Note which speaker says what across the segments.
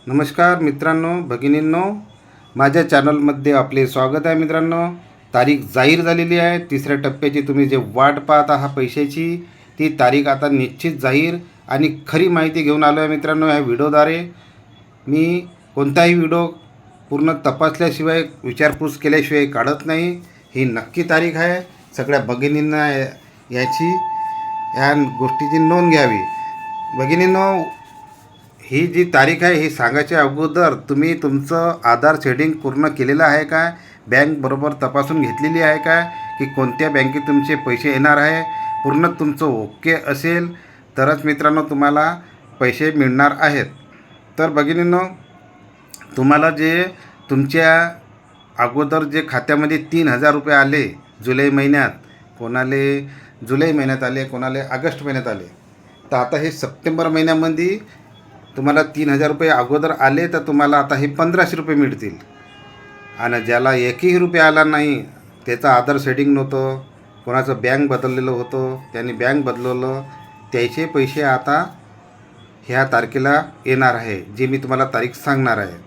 Speaker 1: नमस्कार मित्रांनो, भगिनींनो, माझ्या चॅनलमध्ये आपले स्वागत आहे. मित्रांनो, तारीख जाहीर झालेली आहे. तिसऱ्या टप्प्याची तुम्ही जे वाट पाहत आहात पैशाची, ती तारीख आता निश्चित जाहीर आणि खरी माहिती घेऊन आलो आहे. मित्रांनो, ह्या व्हिडिओद्वारे मी कोणताही व्हिडिओ पूर्ण तपासल्याशिवाय, विचारपूस केल्याशिवाय काढत नाही. ही नक्की तारीख आहे. सगळ्या भगिनींना याची ह्या गोष्टीची नोंद घ्यावी. भगिनींनो, ही जी तारीख आहे ही सांगायच्या अगोदर तुम्ही तुमचं आधार शेडिंग पूर्ण केलेलं आहे काय, बँक बरोबर तपासून घेतलेली आहे काय, की कोणत्या बँकेत तुमचे पैसे येणार आहे, पूर्ण तुमचं ओके असेल तरच मित्रांनो तुम्हाला पैसे मिळणार आहेत. तर भगिनींनो, तुम्हाला जे तुमच्या अगोदर जे खात्यामध्ये 3,000 रुपये आले जुलै महिन्यात, कोणाले जुलै महिन्यात आले, कोणाले ऑगस्ट महिन्यात आले, तर आता हे सप्टेंबर महिन्यामध्ये तुम्हाला 3,000 रुपये अगोदर आले तर तुम्हाला आता हे 1,500 रुपये मिळतील. आणि ज्याला एकही रुपया आला नाही, त्याचं आधार शेडिंग नव्हतं, कोणाचं बँक बदललेलं होतं, त्यांनी बँक बदलवलं, त्याचे पैसे आता ह्या तारखेला येणार आहे, जे मी तुम्हाला तारीख सांगणार आहे.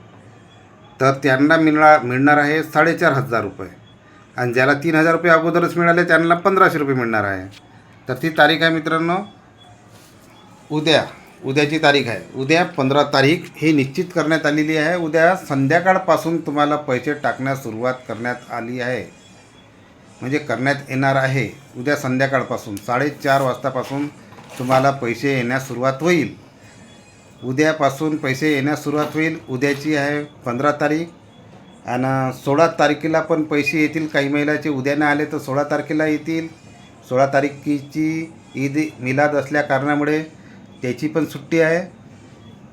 Speaker 1: तर त्यांना मिळणार आहे 4,500 रुपये. आणि ज्याला 3,000 रुपये अगोदरच मिळाले त्यांना 1,500 रुपये मिळणार आहे. तर ती तारीख आहे मित्रांनो उद्याची तारीख आहे. उद्या 15 तारीख ही निश्चित करण्यात आलेली आहे. उद्या संध्याकाळपासून तुम्हाला पैसे टाकण्यास सुरुवात करण्यात आली आहे, म्हणजे करण्यात येणार आहे. उद्या संध्याकाळपासून 4:30 वाजतापासून तुम्हाला पैसे येण्यास सुरुवात होईल. उद्यापासून पैसे येण्यास सुरुवात होईल. उद्याची आहे 15 तारीख. आणि 16 तारखेला पण पैसे येतील. काही महिलाचे उद्या नाही आले तर 16 तारखेला येतील. 16 तारखेची ईद मिलाद असल्या कारणामुळे त्याची पण सुट्टी आहे.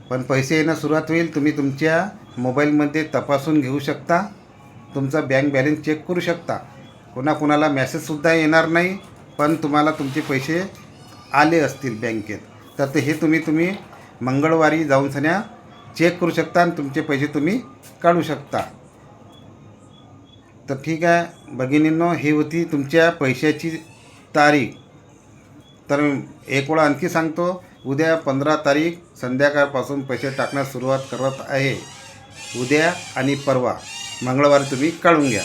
Speaker 1: पण पैसे येण्यास सुरुवात होईल. तुम्ही तुमच्या मोबाईलमध्ये तपासून घेऊ शकता, तुमचा बँक बॅलन्स चेक करू शकता. कोणाकोणाला मॅसेजसुद्धा येणार नाही, पण तुम्हाला तुमचे पैसे आले असतील बँकेत, तर ते हे तुम्ही मंगळवारी जाऊन सन्या चेक करू शकता आणि तुमचे पैसे तुम्ही काढू शकता. तर ठीक आहे भगिनींनो, ही होती तुमच्या पैशाची तारीख. तर एक वेळा आणखी सांगतो, उद्या 15 तारीख संध्याकाळपासून पैसे टाकण्यास सुरुवात करत आहे. उद्या आणि परवा मंगळवारी तुम्ही काढून घ्या.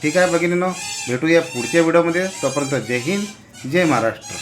Speaker 1: ठीक आहे भगिनींनो, भेटूया पुढच्या व्हिडिओमध्ये. तोपर्यंत जय हिंद, जय महाराष्ट्र.